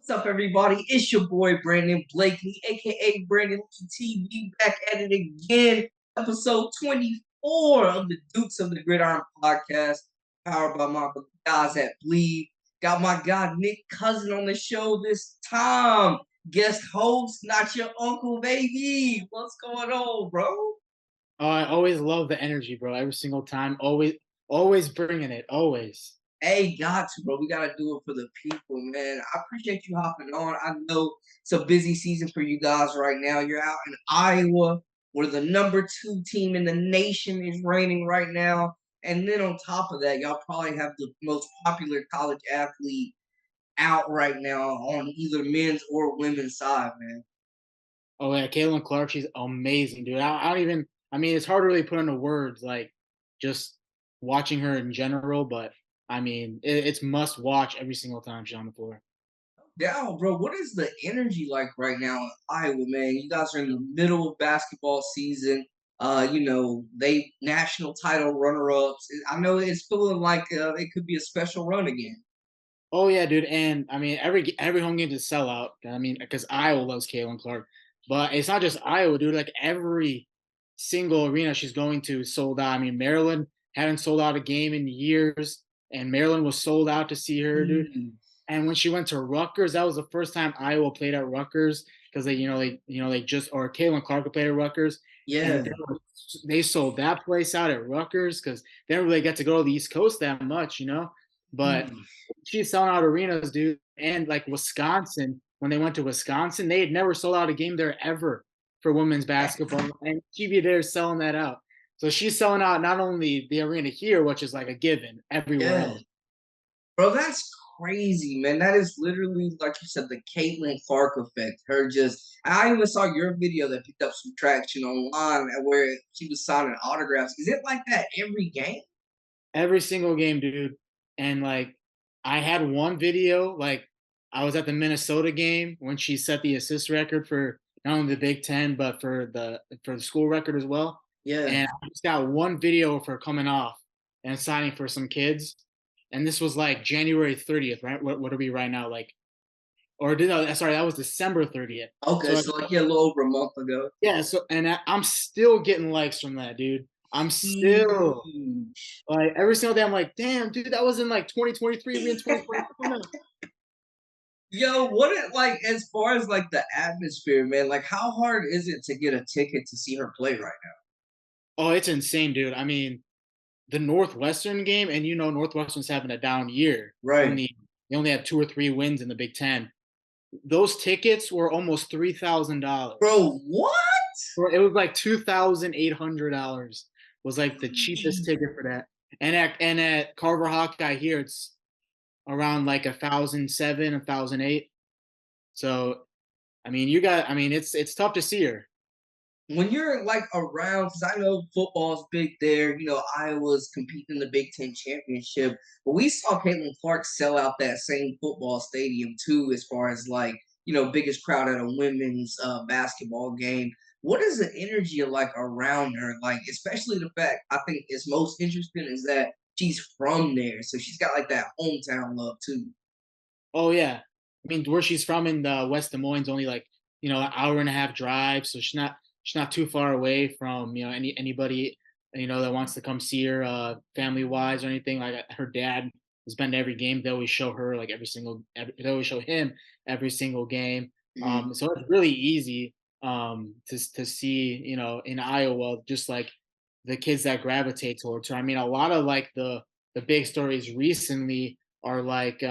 What's up, everybody? It's your boy Brandon Blakely, aka Brandon TV, back at it again. Episode 24 of the Dukes of the Gridiron podcast, powered by my guys at Bleed. Got my guy Nick Couzin on the show this time. Guest host, not your uncle, baby. What's going on, bro? I always love the energy, bro. Every single time, always bringing it, always. Hey, got to, bro. We got to do it for the people, man. I appreciate you hopping on. I know it's a busy season for you guys right now. You're out in Iowa, where the number 2 team in the nation is reigning right now. And then on top of that, y'all probably have the most popular college athlete out right now on either men's or women's side, man. Oh yeah, Caitlin Clark, she's amazing, dude. I don't even. I mean, it's hard to really put into words, like just watching her in general. But I mean, it's must watch every single time she's on the floor. Yeah, bro, what is the energy like right now in Iowa, man? You guys are in the middle of basketball season. They national title runner-ups. I know it's feeling like it could be a special run again. Oh yeah, dude. And I mean, every home game is a sellout. I mean, because Iowa loves Caitlin Clark, but it's not just Iowa, dude. Like every single arena she's going to is sold out. I mean, Maryland hadn't sold out a game in years, and Maryland was sold out to see her, dude. Mm, And when she went to Rutgers, that was the first time Iowa played at Rutgers because they just or Caitlin Clark played at Rutgers, yeah. and they sold that place out at Rutgers because they didn't really get to go to the East Coast that much. But Mm. she's selling out arenas, dude. And like Wisconsin, when they went to Wisconsin, they had never sold out a game there ever for women's basketball, and she'd be there selling that out. So she's selling out not only the arena here, which is like a given everywhere Yeah. else. Bro, that's crazy, man. That is literally, like you said, the Caitlyn Clark effect. Her just, I even saw your video that picked up some traction online where she was signing autographs. Is it like that every game? Every single game, dude. And like I had one video, like I was at the Minnesota game when she set the assist record for not only the Big Ten, but for the school record as well. Yeah. And I just got one video of her coming off and signing for some kids. And this was like January 30th, right? What are we right now? Like, or did no, sorry, that was December 30th. Okay, So so like yeah, a little over a month ago. yeah, so and I'm still getting likes from that, dude. I'm still Huge. like every single day, I'm like, damn, dude, that was in like 2023. We in 2024 now. Yo, what it like as far as like the atmosphere, man? Like, how hard is it to get a ticket to see her play right Oh, it's insane, dude. I mean, the Northwestern game, and Northwestern's having a down year. now? Right, They only had 2 or 3 wins in the Big Ten. Those tickets were almost $3,000. bro. What? Or it was like $2,800 was like the cheapest ticket for that. And at Carver Hawkeye here, it's around like 1,007, 1,008. So I mean, it's tough to see her. When you're like around, because I know football's big there. Iowa's competing in the Big Ten championship, but we saw Caitlin Clark sell out that same football stadium too, as far as like biggest crowd at a women's basketball game. What is the energy like around her? Like, especially the fact I think is most interesting is that she's from there, so she's got like that hometown love too. Oh yeah. I mean, where she's from in the West Des Moines, only like an hour and a half drive, so she's not too far away from anybody that wants to come see her family wise or anything. Like her dad has been to every game. They always show her like they always show him every single game. Mhm. So it's really easy to see in Iowa just like the kids that gravitate towards her. I mean, a lot of like the big stories recently are like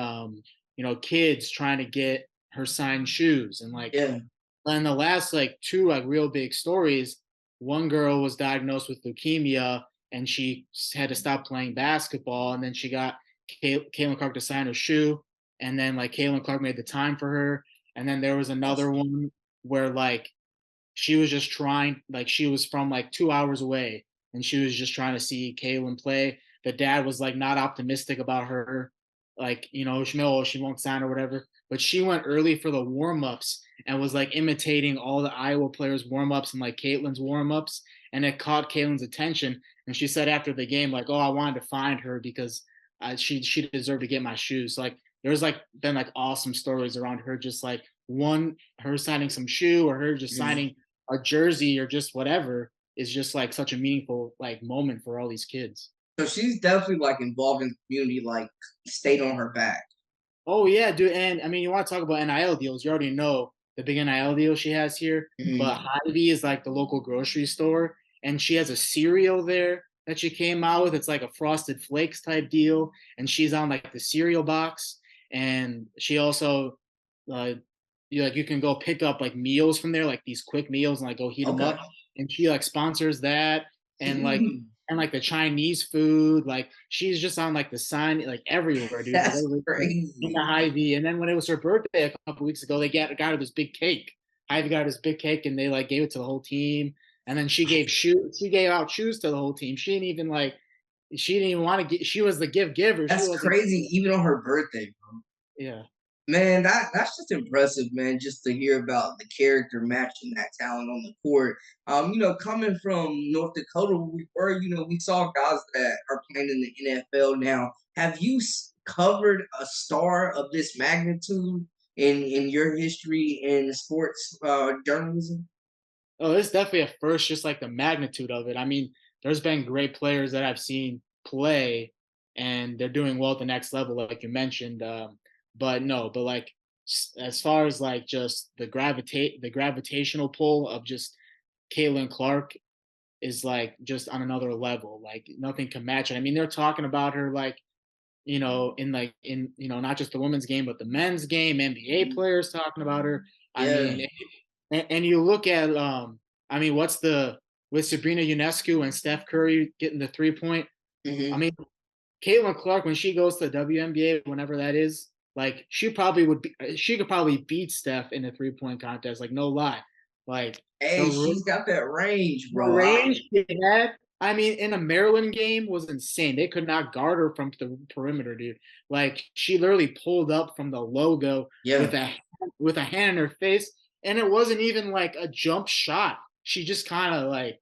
kids trying to get her signed shoes and like Yeah. and the last like two like real big stories, one girl was diagnosed with leukemia and she had to stop playing basketball, and then she got Caitlin Clark to sign her shoe, and then like Caitlin Clark made the time for her, and then there was another one where like she was just trying, like she was from like 2 hours away, and she was just trying to see Kaylin play. The dad was like not optimistic about her, like she won't sign or whatever. But she went early for the warm ups and was like imitating all the Iowa players' warm ups and like Caitlin's warm ups, and it caught Caitlin's attention. And she said after the game, like, "Oh, I wanted to find her because she deserved to get my shoes." So, like there's like been like awesome stories around her, just like her signing some shoe or her just Mhm. signing a jersey or just whatever is just like such a meaningful like moment for all these kids. So she's definitely like involved in the community, like stayed on her back. Oh yeah, dude. And I mean, you want to talk about NIL deals? You already know the big NIL deal she has here. Mhm. But Hy-Vee is like the local grocery store, and she has a cereal there that she came out with. It's like a Frosted Flakes type deal, and she's on like the cereal box. And she also, you can go pick up like meals from there, like these quick meals, and like go heat them Okay. up. And she like sponsors that, and like the Chinese food. Like she's just on like the sign like everywhere, dude. Like That's everywhere in the crazy. Hy-Vee. And then when it was her birthday a couple weeks ago, they got her this big cake. Hy-Vee got her this big cake, and they like gave it to the whole team. And then she gave out shoes to the whole team. She didn't even want to get. She was the gift giver. She That's wasn't. crazy, even on her birthday, bro. Yeah. Man, that's just impressive, man. Just to hear about the character matching that talent on the court. Coming from North Dakota, we saw guys that are playing in the NFL now. Have you covered a star of this magnitude in your history in sports journalism? Oh, it's definitely a first, just like the magnitude of it. I mean, there's been great players that I've seen play, and they're doing well at the next level, like you mentioned. But no, but like as far as like just the gravitational pull of just Caitlin Clark is like just on another level. Like nothing can match it. I mean, they're talking about her like not just the women's game, but the men's game. NBA players talking about her. I Yeah. mean, and you look at I mean, what's the with Sabrina Ionescu and Steph Curry getting the 3 point. I Hmm. mean, Caitlin Clark when she goes to the WNBA, whenever that is, like she could probably beat Steph in a 3 point contest. Like no lie, like the Hey, she's got that range, the bro. range she had, I mean, in a Maryland game was insane. They could not guard her from the perimeter, dude. Like she literally pulled up from the logo Yeah, with a hand in her face, and it wasn't even like a jump shot. She just kind of like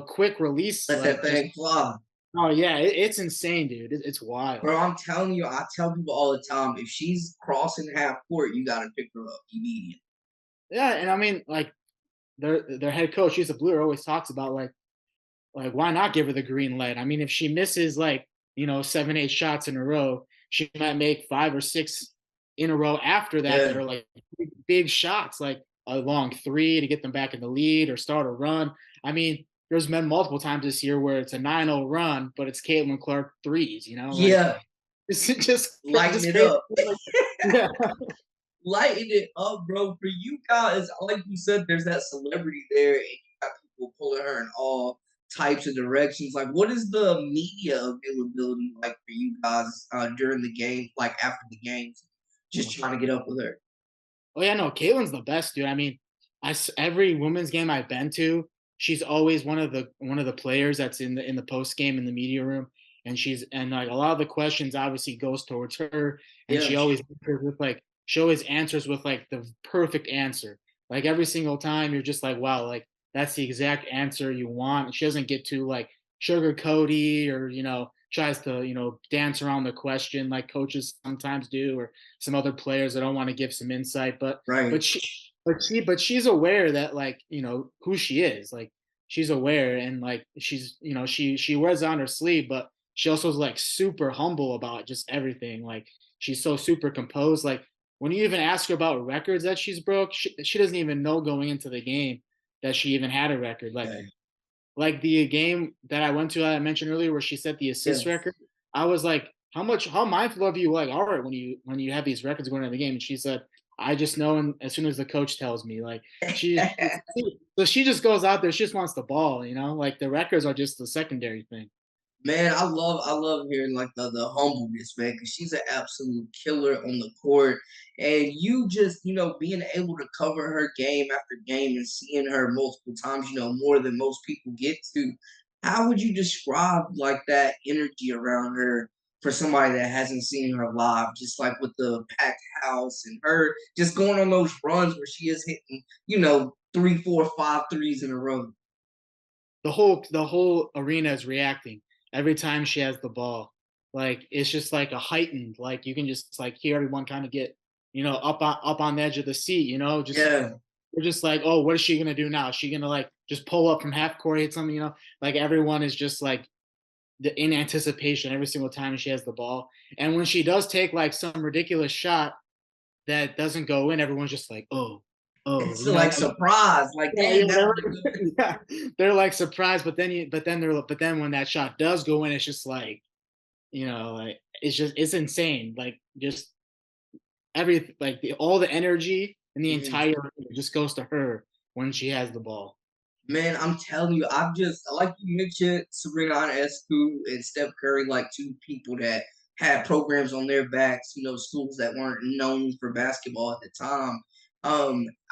quick release, let that like just thing fly. oh yeah, it's insane, dude. It's wild. Bro, I'm telling you, I tell people all the time, if she's crossing half court, you gotta pick her up immediately. Yeah, and I mean like their head coach, Lisa Bluer, always talks about like why not give her the green light? I mean, if she misses like 7, 8 shots in a row, she might make 5 or 6 in a row after that Yeah, are like big shots, like a long three to get them back in the lead or start a run. I mean, there's been multiple times this year where it's a 9-0 run, but it's Caitlin Clark threes. Like yeah, it's lighten just it crazy. up. Like, yeah, Lighten it up, bro. For you guys, like you said, there's that celebrity there, and you got people pulling her in all types of directions. Like, what is the media availability like for you guys during the game, like after the games? Just trying to get up with her. oh yeah, no, Caitlin's the best, dude. I mean, every women's game I've been to, she's always one of the players that's in the post game in the media room, and like a lot of the questions obviously goes towards her, and Yeah, she always answers with like the perfect answer. Like every single time, you're just like, wow, like that's the exact answer you want. And she doesn't get too like sugarcoaty or tries to dance around the question like coaches sometimes do or some other players that don't want to give some insight, but right. but she she's aware that like who she is. Like she's aware and like she wears it on her sleeve, but she also is like super humble about just everything. Like she's so super composed. Like when you even ask her about records that she's broke, she doesn't even know going into the game that she even had a record. Okay. Like the game that I went to, I mentioned earlier, where she set the Yeah. assist record. I was like, how mindful of you like are when you have these records going into the game? And she said, I just know, and as soon as the coach tells me, like so she just goes out there, she just wants the ball, like the records are just the secondary thing. Man, I love hearing like the humbleness, man, because she's an absolute killer on the court. And you just, being able to cover her game after game and seeing her multiple times, more than most people get to. How would you describe like that energy around her for somebody that hasn't seen her live, just like with the packed house and her just going on those runs where she is hitting, 3, 4, 5 threes in a row? The whole arena is reacting every time she has the ball. like it's just like a heightened, like you can just like hear everyone kind of get, up on the edge of the seat, just Yeah. we're just like, oh, what is she gonna do now? Is she gonna like just pull up from half court, hit something, like everyone is just like in anticipation every single time she has the ball. And when she does take like some ridiculous shot that doesn't go in, everyone's just like, oh, oh, It's like like, surprise. Like, yeah, dang, yeah, that was a good pick. yeah, they're like surprised, but then when that shot does go in, it's just like, like it's insane. Like just all the energy and the Mhm. entire just goes to her when she has the ball. Man, I'm telling you, like you mentioned, Sabrina Ionescu and Steph Curry, like two people that had programs on their backs, schools that weren't known for basketball at the time.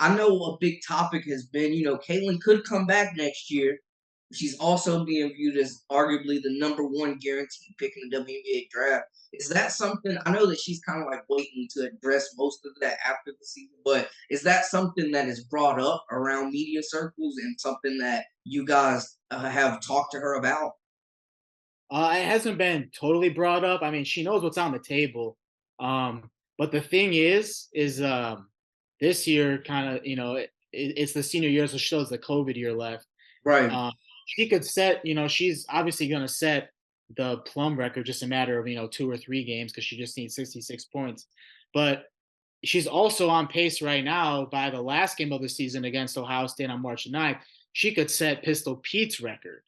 I know a big topic has been, Caitlyn could come back next year. She's also being viewed as arguably the number one guaranteed pick in the WNBA draft. Is that something? I know that she's kind of like waiting to address most of that after the season, but is that something that is brought up around media circles and something that you guys have talked to her about? It hasn't been totally brought up. I mean, she knows what's on the table. But the thing is this year kind of, it's the senior year, so she shows the COVID year left. Right. Um, she could set, she's obviously going to set the plum record, just a matter of, 2 or 3 games because she just needs 66 points. But she's also on pace right now by the last game of the season against Ohio State on March 9th. She could set Pistol Pete's record.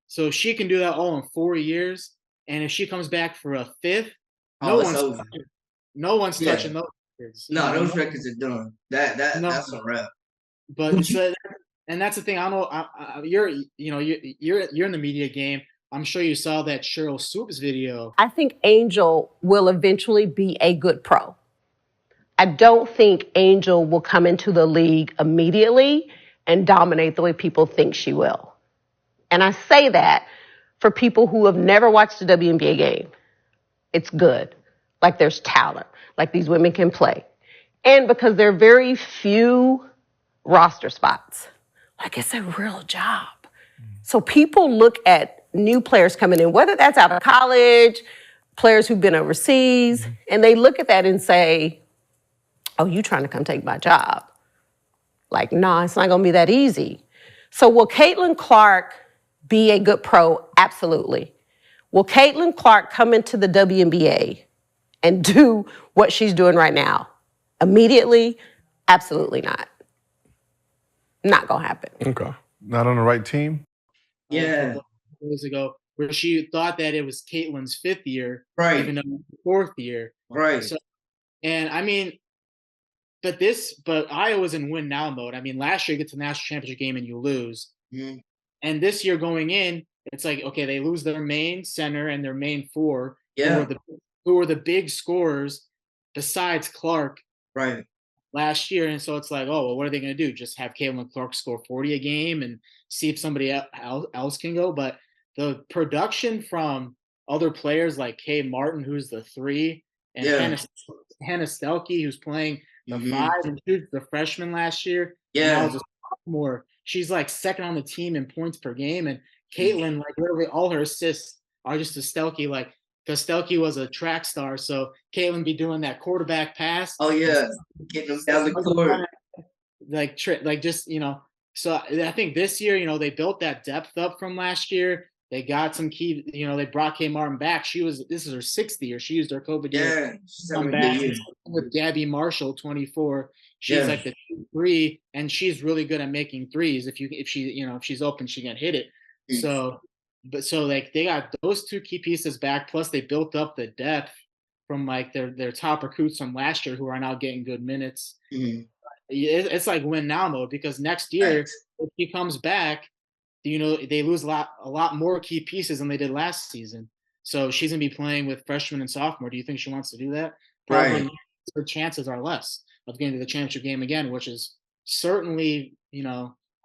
So if she can do that all in 4 years, and if she comes back for a fifth, no Oh, it's one's over. no one's Yeah. touching those records. No, those No, records are done. That's no. a wrap. But Would you? so, and that's the thing. I don't know. You're in the media game. I'm sure you saw that Cheryl Swoops video. I think Angel will eventually be a good pro. I don't think Angel will come into the league immediately and dominate the way people think she will. And I say that for people who have never watched a WNBA game. It's good. Like there's talent. Like these women can play. And because there are very few roster spots. Like it's a real job. So people look at new players coming in, whether that's out of college, players who've been overseas, and they look at that and say, oh, you trying to come take my job. Like, nah, it's not gonna be that easy. So will Caitlin Clark be a good pro? Absolutely. Will Caitlin Clark come into the WNBA and do what she's doing right now? Immediately? Absolutely not. Not gonna happen. Okay. Not on the right team? A Yeah. couple of years ago, where she thought that it was Caitlin's fifth year, Right. even though it was the fourth year. Right. So, and I mean, but Iowa's in win now mode. I mean, last year you get to the national championship game and you lose. Mhm. And this year going in, it's like, okay, they lose their main center and their main four, Yeah. who were the big scorers besides Clark Right. last year. And so it's like, oh, well, what are they going to do? Just have Caitlin Clark score 40 a game and see if somebody else can go? But the production from other players like Kay Martin, who's the three, and Yeah. Hannah Stelke, who's playing the Mhm. five, and she was the freshman last year, and now Yeah. as a sophomore, she's like second on the team in points per game. And Caitlin, like literally all her assists are just to Stelke, like because Stelke was a track star, so Caitlin be doing that quarterback pass Oh and yeah. Getting them down the court. like just so I think this year they built that depth up from last year. They got some key, they brought Kay Martin back. This is her sixth year. She used her COVID year Yeah. She's come having a good back. year. With Gabby Marshall, 24. She's Yeah. like the 3, and she's really good at making threes. If she's open, she can hit it. Mm. So like they got those two key pieces back, plus they built up the depth from like their top recruits from last year who are now getting good minutes. Mhm. It's like win now mode because next year Facts. if he comes back, they lose a lot more key pieces than they did last season. So she's gonna be playing with freshman and sophomore. Do you think she wants to do that? Probably Right. not. Her chances are less of getting to the championship game again, which is certainly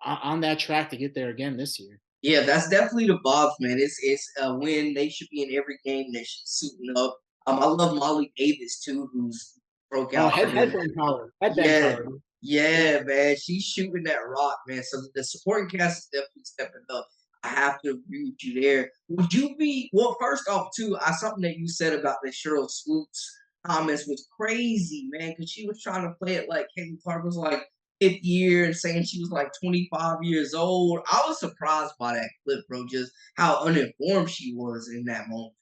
on that track to get there again this year. Yeah, that's definitely the vibes, man. It's a win. They should be in every game. They should suiting up. I love Molly Davis too, who's broke Oh, out for them. headband Yeah, power. Yeah. yeah, man. She's shooting that rock, man. So the supporting cast is definitely stepping up. I have to agree with you there. Would you be well? First off, too, something that you said about the Cheryl Swoops comments was crazy, man. Because she was trying to play it like Caitlin Clark was like fifth year and saying she was like 25 years old. I was surprised by that clip, bro. Just how uninformed she was in that moment.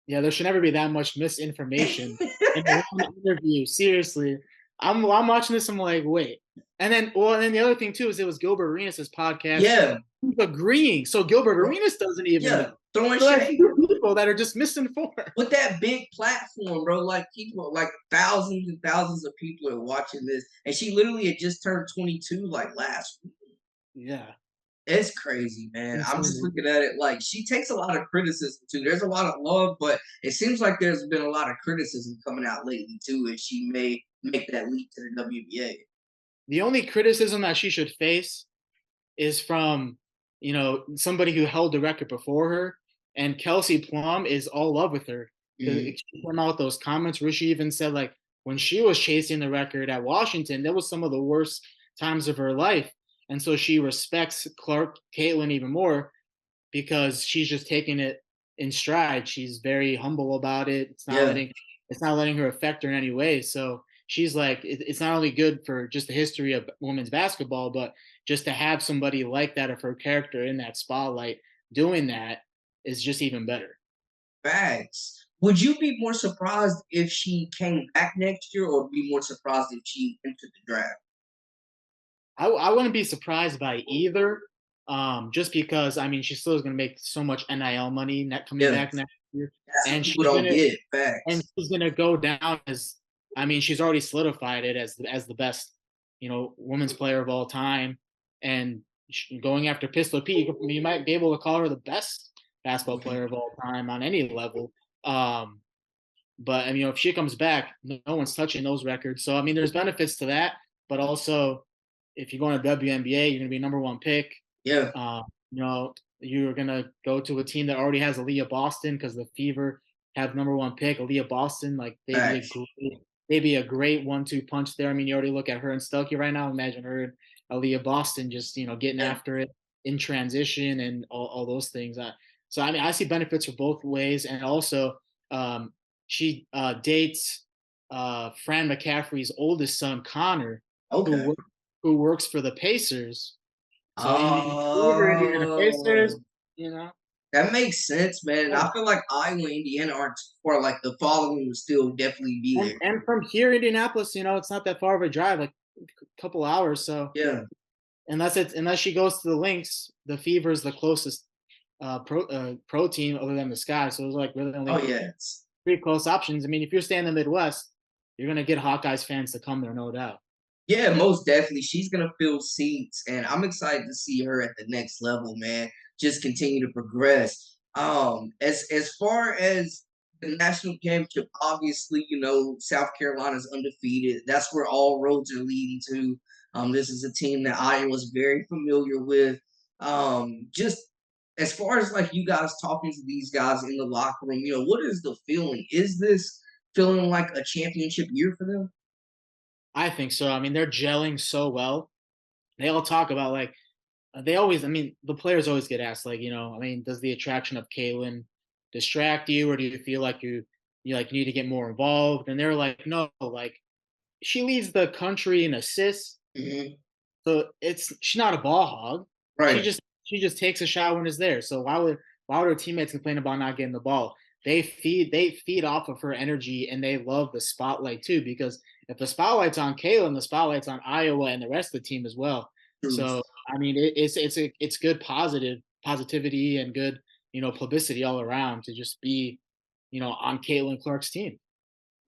Yeah, there should never be that much misinformation in one interview. Seriously, I'm watching this. I'm like, wait. And then the other thing too is it was Gilbert Arenas' podcast. Yeah, He's agreeing, so Gilbert Arenas doesn't even yeah, know. throwing So that's shade. two people that are just misinformed. With that big platform, bro, like people, like thousands and thousands of people are watching this, and she literally had just turned 22 like last week. Yeah, It's crazy, man. I'm just insane. looking at it like she takes a lot of criticism too. There's a lot of love, but it seems like there's been a lot of criticism coming out lately too, and she may make that leap to the WBA. The only criticism that she should face is from somebody who held the record before her, and Kelsey Plum is all love with her. Mhm. She came out with those comments where she even said like when she was chasing the record at Washington, that was some of the worst times of her life, and so she respects Caitlyn even more because she's just taking it in stride. She's very humble about it. Yeah, It's not letting her affect her in any way. So she's like, it's not only good for just the history of women's basketball, but just to have somebody like that of her character in that spotlight doing that is just even better. facts. Would you be more surprised if she came back next year, or be more surprised if she entered the draft? I wouldn't be surprised by either, just because I mean she still is going to make so much NIL money coming Yeah, back next year, that's what and people don't get. Facts. she's gonna go down as, I mean, she's already solidified it as the best, women's player of all time, and going after Pistol Pete, you might be able to call her the best basketball Mhm. player of all time on any level. Um, but I mean, if she comes back, no one's touching those records. So I mean, there's benefits to that, but also if you're going to WNBA, you're gonna be number one pick. Yeah, Uh, you're gonna go to a team that already has Aaliyah Boston because the Fever have number one pick, Aaliyah Boston. Like facts. they'd be a great 1-2 punch there. I mean, you already look at her and Stuckey right now. Imagine her and Aaliyah Boston just getting Yeah. after it in transition and all those things. So I mean, I see benefits for both ways, and also um, she dates Fran McCaffrey's oldest son, Connor, who Okay. works who works for the Pacers. So Indiana Pacers, Oh, you know. that makes sense, man. Yeah. I feel like Iowa, Indiana aren't too far. Like the following will still definitely be And there. and from here, Indianapolis, it's not that far of a drive, like a couple hours. So Yeah. unless she goes to the Lynx, the Fever is the closest pro team other than the Sky. So it's like really Oh, only yes. three close options. I mean, if you're staying in the Midwest, you're gonna get Hawkeyes fans to come there, no doubt. Yeah, most definitely. She's gonna fill seats, and I'm excited to see her at the next level, man. Just continue to progress. As far as the national championship, obviously, South Carolina's undefeated. That's where all roads are leading to. This is a team that Iowa's very familiar with. Just as far as like you guys talking to these guys in the locker room, what is the feeling? Is this feeling like a championship year for them? I think so. I mean, they're gelling so well. They all talk about like they always. I mean, the players always get asked like, I mean, does the attraction of Kaylin distract you, or do you feel like you like need to get more involved? And they're like, no, like she leads the country in assists. Mhm. So she's not a ball hog. She Right. just she just takes a shot when it's there. So why would her teammates complain about not getting the ball? They feed off of her energy, and they love the spotlight too, because if the spotlight's on Kaylin, the spotlight's on Iowa and the rest of the team as well. True. So I mean it's good positivity and good publicity all around to just be on Caitlin Clark's team.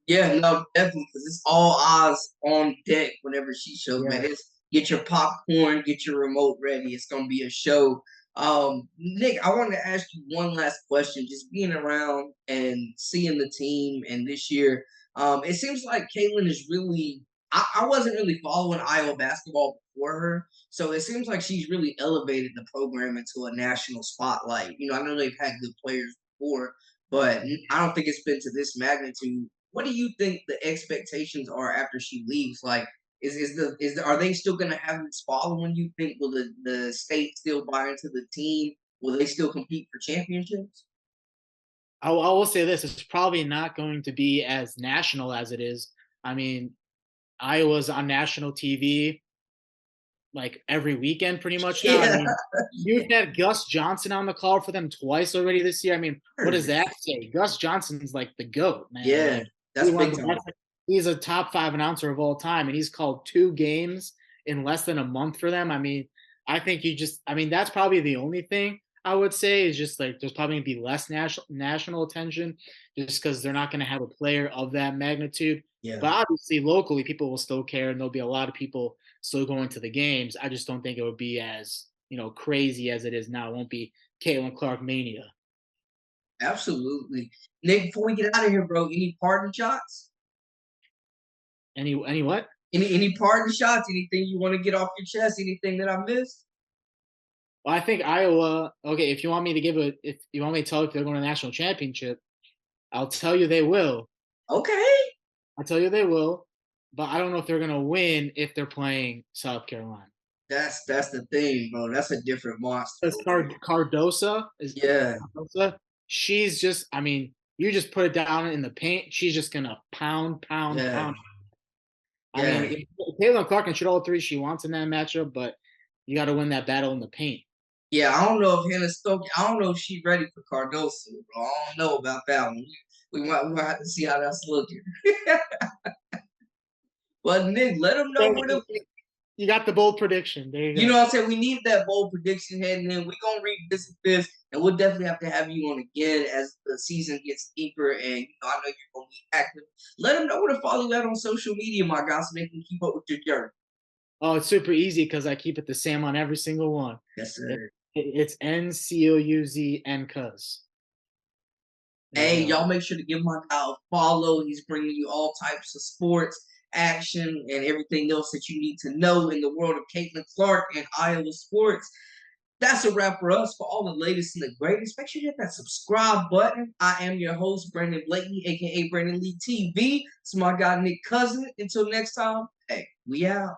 Yeah, no, definitely, because it's all eyes on deck whenever she shows, man. Yeah. It's get your popcorn, get your remote ready. It's gonna be a show. Nick, I wanted to ask you one last question. Just being around and seeing the team, and this year, it seems like Caitlin is really. I wasn't really following Iowa basketball before her, so it seems like she's really elevated the program into a national spotlight. I know they've had good players before, but I don't think it's been to this magnitude. What do you think the expectations are after she leaves? Like, are they still going to have this following? You think will the state still buy into the team? Will they still compete for championships? I will say this: it's probably not going to be as national as it is. I mean, Iowa's on national TV like every weekend pretty much now. I Yeah, mean, you've had Gus Johnson on the call for them twice already this year. I mean, what does that say? Gus Johnson's like the GOAT, man. yeah, Like that's one big of the time. best. He's a top 5 announcer of all time, and he's called 2 games in less than a month for them. I mean, I think I mean, that's probably the only thing I would say is just like there's probably gonna be less national attention just because they're not gonna have a player of that magnitude. Yeah, But obviously, locally, people will still care, and there'll be a lot of people still going to the games. I just don't think it would be as crazy as it is now. It won't be Caitlin Clark mania. absolutely. Nick, before we get out of here, bro, any parting shots? Any what? Any parting shots? Anything you want to get off your chest? Anything that I missed? Well, I think Iowa. Okay, if you want me to tell if they're going to the national championship, I'll tell you they will. Okay. I'll tell you they will, but I don't know if they're going to win if they're playing South Carolina. That's the thing, bro. That's a different monster. Cardosa is Yeah, Cardosa. She's just. I mean, you just put it down in the paint. She's just gonna pound. yeah, I yeah. mean, Caitlin Clark can shoot all 3 she wants in that matchup, but you got to win that battle in the paint. Yeah, I don't know if Hannah Stokes, I don't know if she's ready for Cardoso, bro. I don't know about that one. We might have to see how that's looking. But Nick, let them know where the You got the bold prediction. There you go. you know what I'm saying? We need that bold prediction heading in. We're gonna revisit this, and we'll definitely have to have you on again as the season gets deeper. And I know you're gonna be active. Let them know where to follow you at on social media, my guys, so they can keep up with your journey. Oh, it's super easy because I keep it the same on every single one. Yes, sir. It's NCOUZ and Cuz. Hey, y'all make sure to give my guy a follow. He's bringing you all types of sports, action, and everything else that you need to know in the world of Caitlin Clark and Iowa sports. That's a wrap for us. For all the latest and the greatest, make sure you hit that subscribe button. I am your host, Brandon Blakey, a.k.a. Brandon Lee TV. It's my guy, Nick Couzin. Until next time, hey, we out.